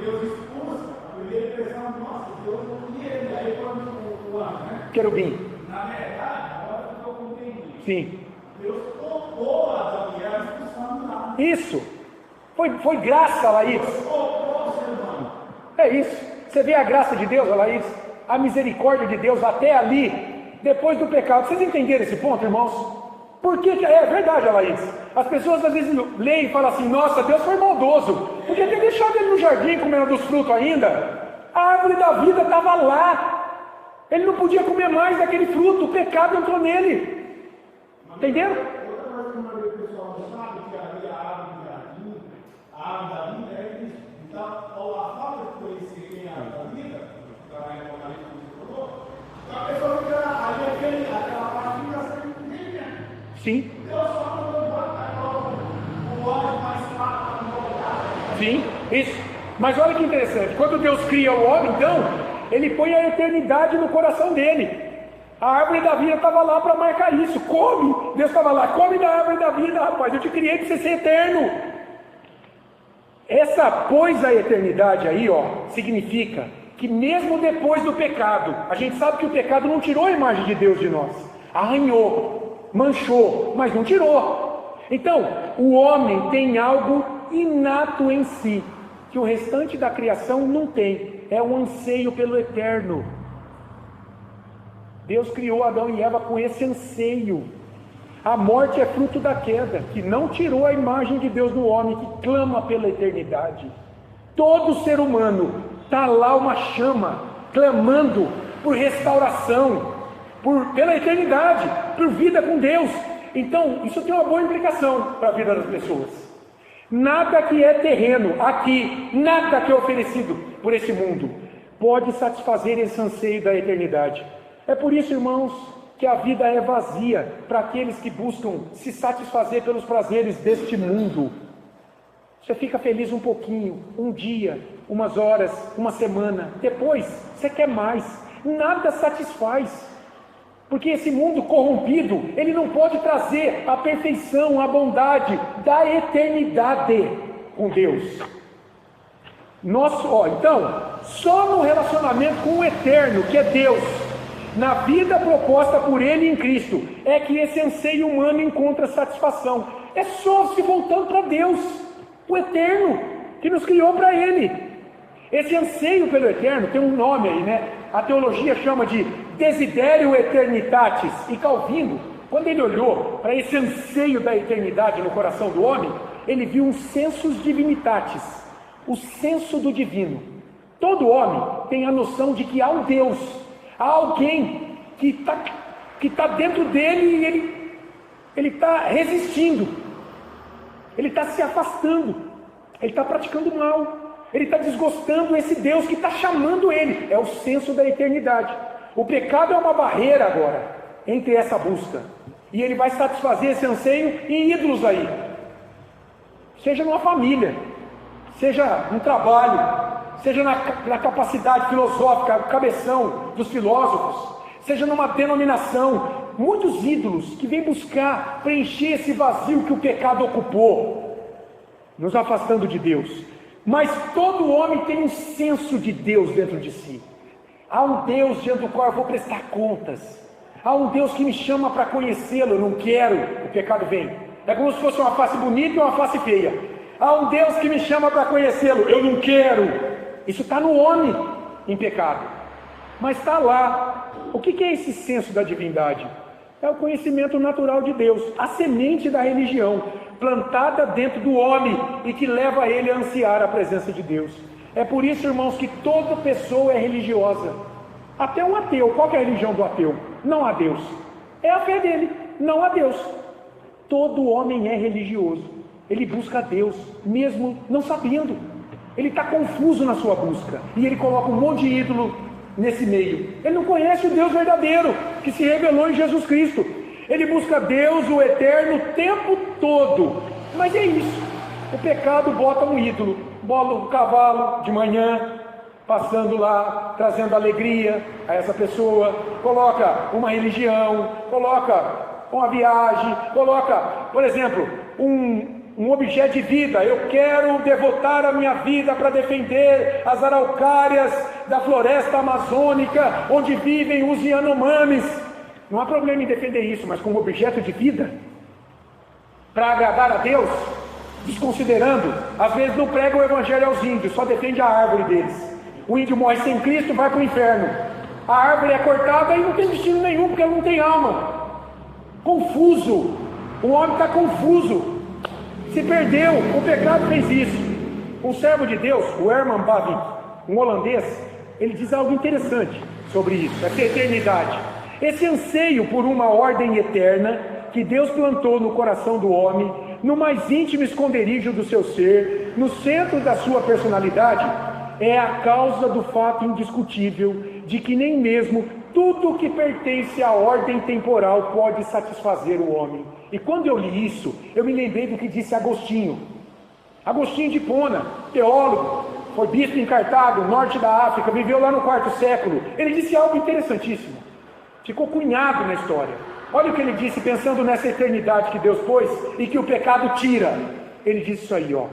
Deus expulsa, a primeira impressão: nossa, Deus não queria ele. Aí quando o anjo, né? Querubim. Na verdade, agora que eu compreendi. Sim. Deus colocou Adão e Eva expulsando lá. Isso. Foi graça, Laís. É isso. Você vê a graça de Deus, Laís? A misericórdia de Deus até ali, depois do pecado. Vocês entenderam esse ponto, irmãos? Porque é verdade, Laís. As pessoas às vezes leem e falam assim: nossa, Deus foi maldoso. Podia ter deixado ele no jardim comendo dos frutos ainda. A árvore da vida estava lá. Ele não podia comer mais daquele fruto. O pecado entrou nele. Entenderam? Outra coisa que uma vez o pessoal não sabe, que havia a árvore do jardim, a árvore da vida é Cristo. Então, ao Sim. Deus só o homem mais fraco para Sim, isso. Mas olha que interessante, quando Deus cria o homem, então, Ele põe a eternidade no coração dele. A árvore da vida estava lá para marcar isso. Come! Deus estava lá, come da árvore da vida, rapaz, eu te criei para você ser eterno. Essa pôs a eternidade aí, ó, significa que mesmo depois do pecado, a gente sabe que o pecado não tirou a imagem de Deus de nós, arranhou, manchou, mas não tirou. Então, o homem tem algo inato em si, que o restante da criação não tem, é um anseio pelo eterno. Deus criou Adão e Eva com esse anseio. A morte é fruto da queda, que não tirou a imagem de Deus no homem, que clama pela eternidade. Todo ser humano está lá uma chama, clamando por restauração, pela eternidade, por vida com Deus. Então, isso tem uma boa implicação para a vida das pessoas. Nada que é terreno, aqui, nada que é oferecido por esse mundo, pode satisfazer esse anseio da eternidade. É por isso, irmãos, que a vida é vazia para aqueles que buscam se satisfazer pelos prazeres deste mundo. Você fica feliz um pouquinho, um dia, umas horas, uma semana, depois você quer mais. Nada satisfaz, porque esse mundo corrompido, ele não pode trazer a perfeição, a bondade da eternidade com Deus. Então, só no relacionamento com o eterno, que é Deus, na vida proposta por Ele em Cristo, é que esse anseio humano encontra satisfação. É só se voltando para Deus, o eterno, que nos criou para Ele. Esse anseio pelo eterno tem um nome aí, né? A teologia chama de desiderio eternitatis. E Calvino, quando ele olhou para esse anseio da eternidade no coração do homem, ele viu um sensus divinitatis, o senso do divino. Todo homem tem a noção de que há um Deus, há alguém que está dentro dele e ele está resistindo, ele está se afastando, ele está praticando mal, ele está desgostando esse Deus que está chamando ele. É o senso da eternidade. O pecado é uma barreira agora entre essa busca, e ele vai satisfazer esse anseio em ídolos aí, seja numa família, seja no trabalho, seja na capacidade filosófica, o cabeção dos filósofos, seja numa denominação, muitos ídolos que vêm buscar preencher esse vazio que o pecado ocupou, nos afastando de Deus. Mas todo homem tem um senso de Deus dentro de si. Há um Deus diante do qual eu vou prestar contas. Há um Deus que me chama para conhecê-lo. Eu não quero, o pecado vem. É como se fosse uma face bonita e uma face feia. Há um Deus que me chama para conhecê-lo. Eu não quero. Isso está no homem em pecado. Mas está lá. O que é esse senso da divindade? É o conhecimento natural de Deus, a semente da religião, plantada dentro do homem e que leva ele a ansiar a presença de Deus. É por isso, irmãos, que toda pessoa é religiosa. Até um ateu. Qual que é a religião do ateu? Não há Deus. É a fé dele, não há Deus. Todo homem é religioso. Ele busca a Deus, mesmo não sabendo. Ele está confuso na sua busca. E ele coloca um monte de ídolo nesse meio. Ele não conhece o Deus verdadeiro, que se revelou em Jesus Cristo. Ele busca Deus, o eterno, o tempo todo. Mas é isso. O pecado bota um ídolo. Bola um cavalo de manhã, passando lá, trazendo alegria a essa pessoa. Coloca uma religião, coloca uma viagem, coloca, por exemplo, um objeto de vida. Eu quero devotar a minha vida para defender as araucárias da floresta amazônica, onde vivem os Yanomamis. Não há problema em defender isso, mas como objeto de vida, para agradar a Deus, desconsiderando, às vezes não prega o evangelho aos índios, só defende a árvore deles. O índio morre sem Cristo, vai para o inferno. A árvore é cortada e não tem destino nenhum, porque ela não tem alma. Confuso. O homem está confuso. Se perdeu, o pecado fez isso. Um servo de Deus, o Herman Bavinck, um holandês, ele diz algo interessante sobre isso, essa eternidade. Esse anseio por uma ordem eterna que Deus plantou no coração do homem, no mais íntimo esconderijo do seu ser, no centro da sua personalidade, é a causa do fato indiscutível de que nem mesmo Tudo que pertence à ordem temporal pode satisfazer o homem. E quando eu li isso, eu me lembrei do que disse Agostinho. Agostinho de Hipona, teólogo, foi bispo em Cartago, norte da África, viveu lá no quarto século. Ele disse algo interessantíssimo. Ficou cunhado na história. Olha o que ele disse, pensando nessa eternidade que Deus pôs e que o pecado tira. Ele disse isso aí, ó: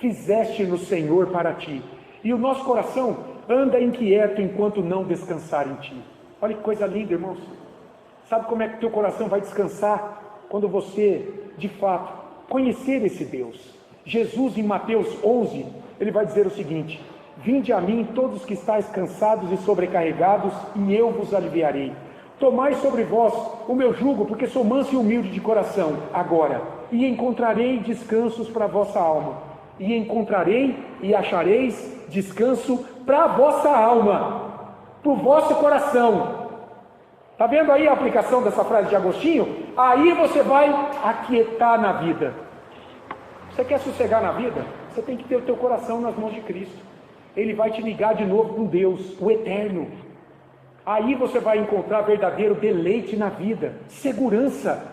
fizeste no Senhor para ti, e o nosso coração anda inquieto enquanto não descansar em ti. Olha que coisa linda, irmãos. Sabe como é que o teu coração vai descansar? Quando você, de fato, conhecer esse Deus. Jesus, em Mateus 11, ele vai dizer o seguinte: vinde a mim todos que estáis cansados e sobrecarregados, e eu vos aliviarei. Tomai sobre vós o meu jugo, porque sou manso e humilde de coração. Agora, e encontrarei descansos para a vossa alma. E encontrarei e achareis descanso para a vossa alma, para o vosso coração. Está vendo aí a aplicação dessa frase de Agostinho? Aí você vai aquietar na vida. Você quer sossegar na vida? Você tem que ter o teu coração nas mãos de Cristo. Ele vai te ligar de novo com Deus, o eterno. Aí você vai encontrar verdadeiro deleite na vida, segurança,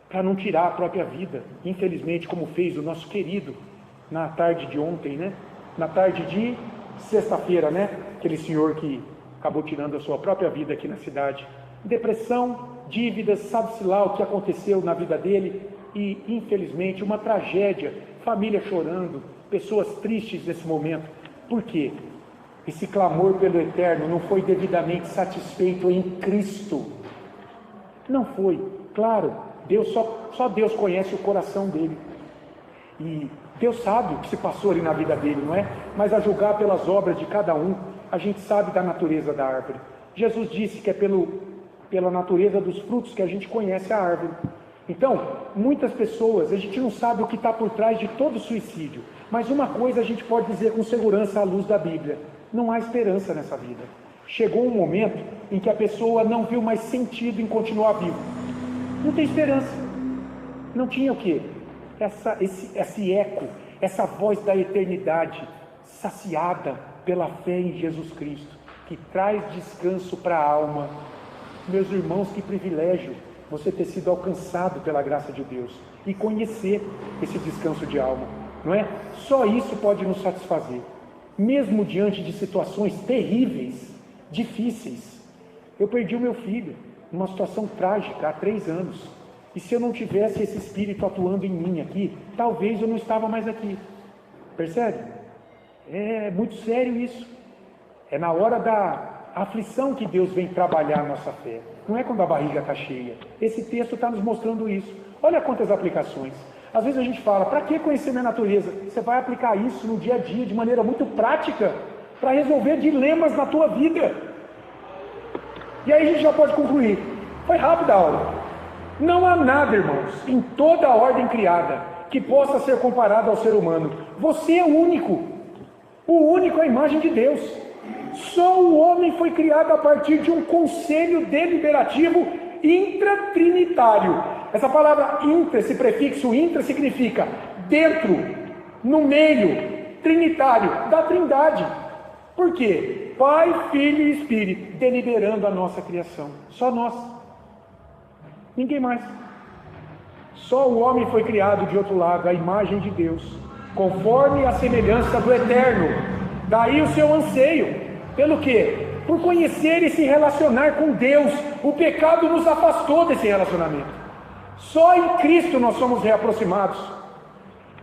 para não tirar a própria vida. Infelizmente, como fez o nosso querido na tarde de ontem, né? Na tarde de sexta-feira, né? Aquele senhor que acabou tirando a sua própria vida aqui na cidade. Depressão, dívidas, sabe-se lá o que aconteceu na vida dele. E, infelizmente, uma tragédia, família chorando, pessoas tristes nesse momento. Por quê? Esse clamor pelo eterno não foi devidamente satisfeito em Cristo. Não foi. Claro, Deus só Deus conhece o coração dele. E Deus sabe o que se passou ali na vida dele, não é? Mas a julgar pelas obras de cada um, a gente sabe da natureza da árvore. Jesus disse que é pela natureza dos frutos que a gente conhece a árvore. Então, muitas pessoas, a gente não sabe o que está por trás de todo suicídio. Mas uma coisa a gente pode dizer com segurança à luz da Bíblia: não há esperança nessa vida. Chegou um momento em que a pessoa não viu mais sentido em continuar vivo. Não tem esperança. Não tinha o quê? Esse eco, essa voz da eternidade, saciada pela fé em Jesus Cristo, que traz descanso para a alma. Meus irmãos, que privilégio você ter sido alcançado pela graça de Deus e conhecer esse descanso de alma, não é? Só isso pode nos satisfazer, mesmo diante de situações terríveis, difíceis. Eu perdi o meu filho numa situação trágica há 3 anos, e se eu não tivesse esse Espírito atuando em mim aqui, talvez eu não estava mais aqui. Percebe? É muito sério isso. É na hora da aflição que Deus vem trabalhar a nossa fé. Não é quando a barriga está cheia. Esse texto está nos mostrando isso. Olha quantas aplicações. Às vezes a gente fala: para que conhecer minha natureza? Você vai aplicar isso no dia a dia de maneira muito prática para resolver dilemas na tua vida. E aí a gente já pode concluir. Foi rápida a aula. Não há nada, irmãos, em toda a ordem criada que possa ser comparado ao ser humano. Você é o único à imagem de Deus. Só o homem foi criado a partir de um conselho deliberativo intratrinitário. Essa palavra intra, esse prefixo intra, significa dentro, no meio, trinitário, da trindade. Por quê? Pai, Filho e Espírito, deliberando a nossa criação. Só nós. Ninguém mais. Só o homem foi criado de outro lado, à imagem de Deus, conforme a semelhança do eterno. Daí o seu anseio. Pelo quê? Por conhecer e se relacionar com Deus. O pecado nos afastou desse relacionamento. Só em Cristo nós somos reaproximados.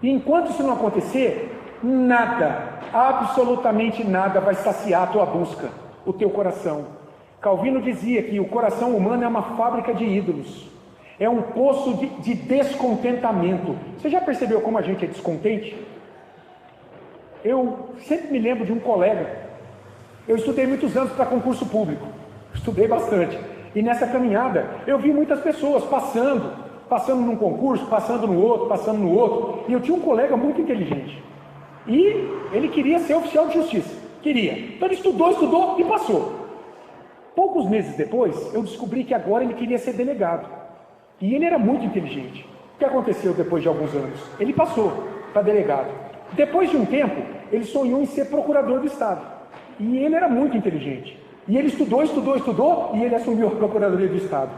E enquanto isso não acontecer, nada, absolutamente nada vai saciar a tua busca, o teu coração. Calvino dizia que o coração humano é uma fábrica de ídolos. É um poço de descontentamento. Você já percebeu como a gente é descontente? Eu sempre me lembro de um colega. Eu estudei muitos anos para concurso público. Estudei bastante. E nessa caminhada, eu vi muitas pessoas passando num concurso, passando no outro. E eu tinha um colega muito inteligente. E ele queria ser oficial de justiça. Queria. Então ele estudou e passou. Poucos meses depois, eu descobri que agora ele queria ser delegado. E ele era muito inteligente. O que aconteceu depois de alguns anos? Ele passou para delegado. Depois de um tempo, ele sonhou em ser procurador do Estado. E ele era muito inteligente. E ele estudou, e ele assumiu a Procuradoria do Estado.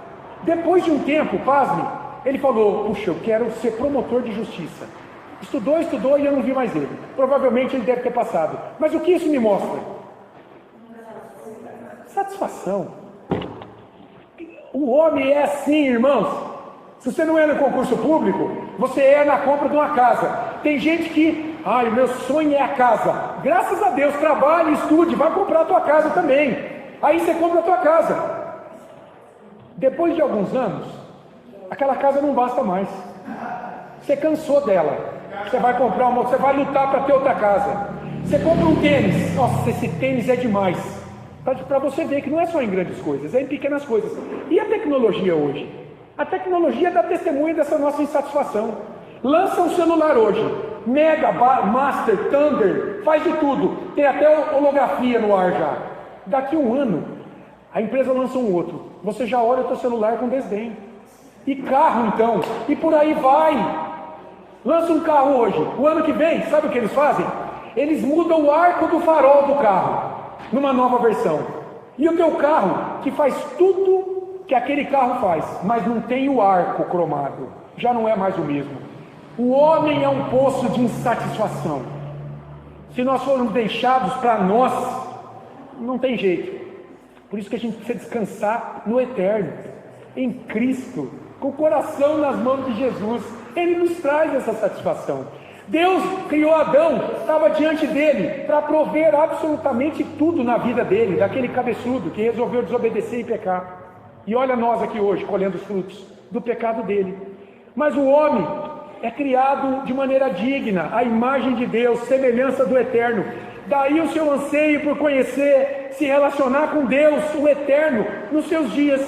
Depois de um tempo, pasme, ele falou, puxa, eu quero ser promotor de justiça. Estudou, e eu não vi mais ele. Provavelmente ele deve ter passado. Mas o que isso me mostra? Satisfação. O homem é assim, irmãos. Se você não é no concurso público, você é na compra de uma casa. Tem gente que, o meu sonho é a casa. Graças a Deus, trabalhe, estude, vai comprar a tua casa também. Aí você compra a tua casa. Depois de alguns anos, aquela casa não basta mais. Você cansou dela. Você vai comprar você vai lutar para ter outra casa. Você compra um tênis. Nossa, esse tênis é demais. Para você ver que não é só em grandes coisas, é em pequenas coisas. E a tecnologia hoje? A tecnologia dá testemunho dessa nossa insatisfação. Lança um celular hoje, Mega, Master, Thunder, faz de tudo. Tem até holografia no ar já. Daqui um ano, a empresa lança um outro. Você já olha o teu celular com desdém. E carro então, e por aí vai. Lança um carro hoje, o ano que vem, sabe o que eles fazem? Eles mudam o arco do farol do carro, numa nova versão. E o teu carro, que faz tudo que aquele carro faz, mas não tem o arco cromado, já não é mais o mesmo. O homem é um poço de insatisfação. Se nós formos deixados para nós, não tem jeito. Por isso que a gente precisa descansar no eterno, em Cristo, com o coração nas mãos de Jesus. Ele nos traz essa satisfação. Deus criou Adão, estava diante dele para prover absolutamente tudo na vida dele, daquele cabeçudo que resolveu desobedecer e pecar. E olha nós aqui hoje colhendo os frutos do pecado dele. Mas o homem é criado de maneira digna, à imagem de Deus, semelhança do eterno. Daí o seu anseio por conhecer, se relacionar com Deus, o eterno, nos seus dias.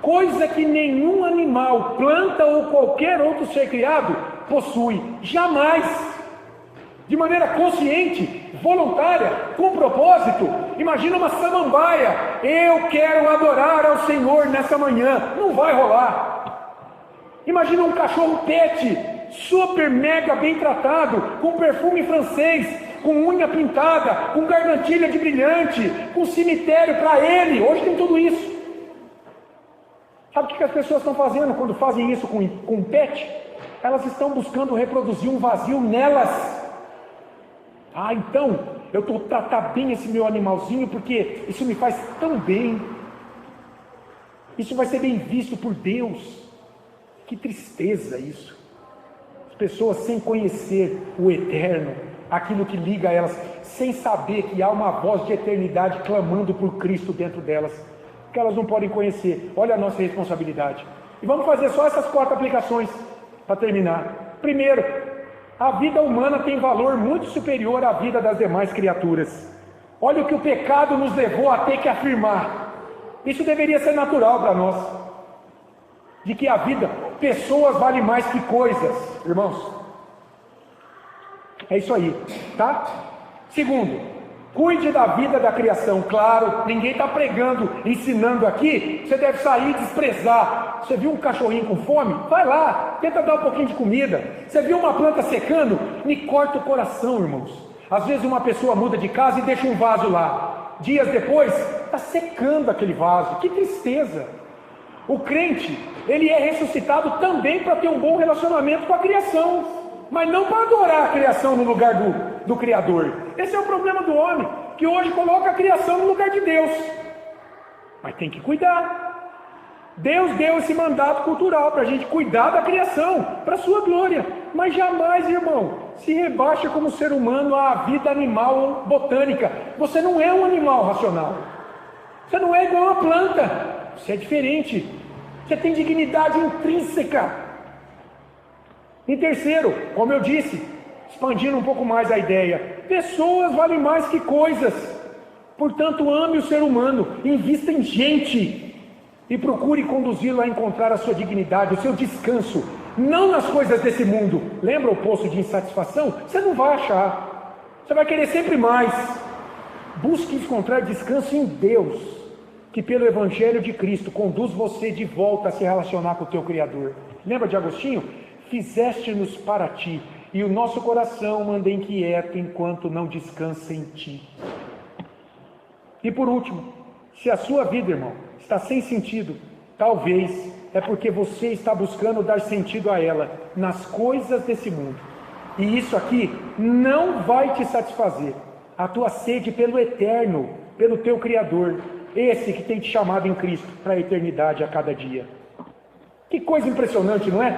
Coisa que nenhum animal, planta ou qualquer outro ser criado possui. Jamais. De maneira consciente, voluntária, com propósito. Imagina uma samambaia. Eu quero adorar ao Senhor nessa manhã. Não vai rolar. Imagina um cachorro pet, super mega bem tratado, com perfume francês, com unha pintada, com gargantilha de brilhante, com cemitério para ele. Hoje tem tudo isso. Sabe o que as pessoas estão fazendo quando fazem isso com pet? Elas estão buscando reproduzir um vazio nelas. Então, eu estou tratar bem esse meu animalzinho, porque isso me faz tão bem. Isso vai ser bem visto por Deus. Que tristeza isso. As pessoas sem conhecer o eterno, aquilo que liga elas, sem saber que há uma voz de eternidade clamando por Cristo dentro delas, que elas não podem conhecer. Olha a nossa responsabilidade. E vamos fazer só essas 4 aplicações para terminar. Primeiro, a vida humana tem valor muito superior à vida das demais criaturas. Olha o que o pecado nos levou a ter que afirmar. Isso deveria ser natural para nós. De que a vida, pessoas valem mais que coisas, irmãos. É isso aí, tá? Segundo, cuide da vida da criação. Claro, ninguém está pregando, ensinando aqui. Você deve sair e desprezar. Você viu um cachorrinho com fome? Vai lá, tenta dar um pouquinho de comida. Você viu uma planta secando? Me corta o coração, irmãos. Às vezes uma pessoa muda de casa e deixa um vaso lá. Dias depois, está secando aquele vaso. Que tristeza. O crente, ele é ressuscitado também para ter um bom relacionamento com a criação, mas não para adorar a criação no lugar do Criador. Esse é o problema do homem, que hoje coloca a criação no lugar de Deus. Mas tem que cuidar. Deus deu esse mandato cultural para a gente cuidar da criação, para a sua glória. Mas jamais, irmão, se rebaixa como ser humano à vida animal botânica. Você não é um animal racional. Você não é igual a uma planta. Você é diferente. Você tem dignidade intrínseca. Em terceiro, como eu disse, expandindo um pouco mais a ideia, pessoas valem mais que coisas. Portanto, ame o ser humano, invista em gente e procure conduzi-lo a encontrar a sua dignidade, o seu descanso, não nas coisas desse mundo. Lembra o poço de insatisfação? Você não vai achar. Você vai querer sempre mais. Busque encontrar descanso em Deus, que pelo Evangelho de Cristo conduz você de volta a se relacionar com o teu Criador. Lembra de Agostinho? Fizeste-nos para ti, e o nosso coração manda inquieto enquanto não descansa em ti. E por último, Se a sua vida, irmão, está sem sentido, talvez é porque você está buscando dar sentido a ela nas coisas desse mundo. E isso aqui não vai te satisfazer. A tua sede pelo eterno, pelo teu Criador, esse que tem te chamado em Cristo para a eternidade a cada dia. Que coisa impressionante, não é?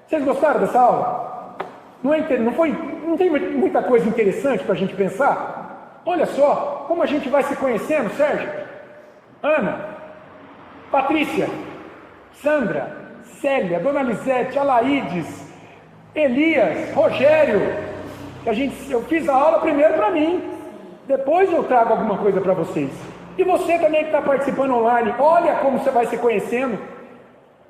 Vocês gostaram dessa aula? Não tem muita coisa interessante para a gente pensar? Olha só, como a gente vai se conhecendo, Sérgio, Ana, Patrícia, Sandra, Célia, Dona Lisete, Alaídes, Elias, Rogério. Eu fiz a aula primeiro para mim, depois eu trago alguma coisa para vocês. E você também que está participando online, olha como você vai se conhecendo.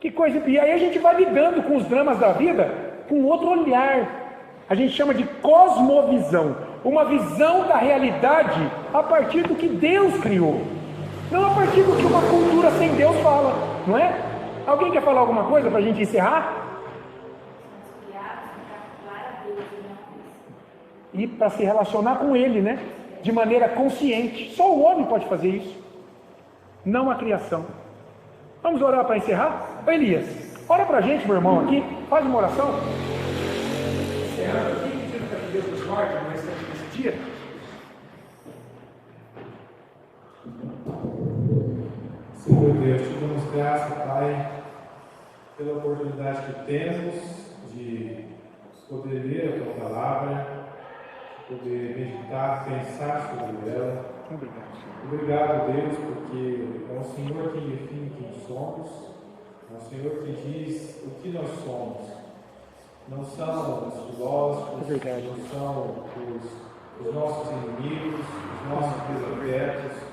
Que coisa, e aí a gente vai lidando com os dramas da vida com outro olhar. A gente chama de cosmovisão, uma visão da realidade a partir do que Deus criou, não a partir do que uma cultura sem Deus fala, não é? Alguém quer falar alguma coisa para a gente encerrar? E para se relacionar com Ele, né? De maneira consciente. Só o homem pode fazer isso, não a criação. Vamos orar para encerrar? Ô Elias, ora para a gente, meu irmão, aqui, faz uma oração. Encerrando aqui, pedindo para que Deus nos guarde nesse dia. Senhor Deus, te damos graça, Pai, pela oportunidade que temos de poder ler a Tua palavra, de poder meditar, pensar sobre ela. Obrigado, Senhor. Obrigado, Deus, porque é o Senhor que define quem somos, é o Senhor que diz o que nós somos. Não são os filósofos, não são os nossos inimigos, os nossos desafetos.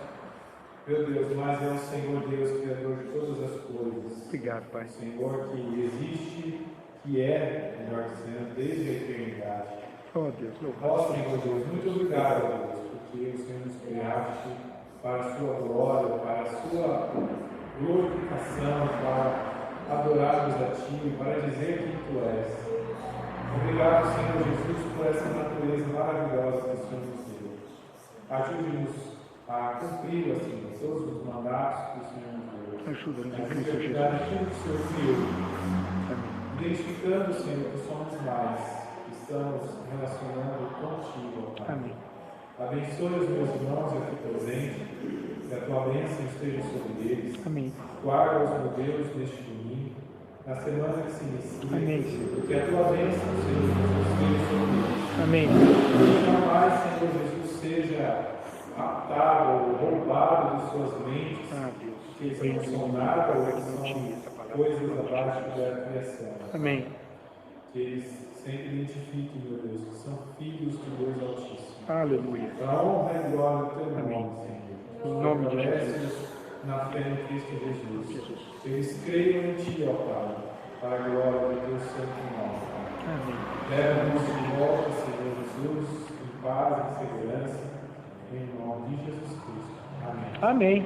Meu Deus, mas é o Senhor Deus, Criador de todas as coisas. Obrigado, Pai. O Senhor que existe, que é, melhor dizendo, desde a eternidade. Oh Deus, Ó Senhor Deus, muito obrigado, Deus, porque o Senhor nos criaste para a sua glória, para a sua glorificação, para adorarmos a Ti, para dizer quem Tu és. Obrigado, Senhor Jesus, por essa natureza maravilhosa que o Senhor nos deu. Ajude-nos a cumprir, assim, todos os mandatos que o Senhor nos deu. ajuda-nos A em Cristo cumprir Jesus. tudo que o Senhor criou. Identificando, Senhor, que somos mais, que estamos relacionando contigo, ó Pai. Amém. Abençoe os meus irmãos aqui presentes, que a tua bênção esteja sobre eles. Amém. Guarda os modelos neste domingo, na semana que se inicia. Amém, Senhor. Que a tua bênção, Senhor Jesus, esteja sobre eles. Amém. Que jamais, Senhor Jesus, seja raptado ou roubado de suas mentes, Ah, Deus. que eles não são nada ou que Não tinha essa são palavra. coisas abaixo da criação. Amém. Que eles sempre identifiquem, meu Deus, que são filhos de Deus Altíssimo. Aleluia. Para a honra e glória do teu Amém. nome, Senhor. Em nome de Fortalece-os Jesus. na fé em Cristo Jesus. Jesus. Eles creiam em Ti, ó Pai, para a glória do teu santo nome, Pai. Amém. Leva-nos de volta, Senhor Jesus, em paz e segurança, em nome de Jesus Cristo. Amém. Amém.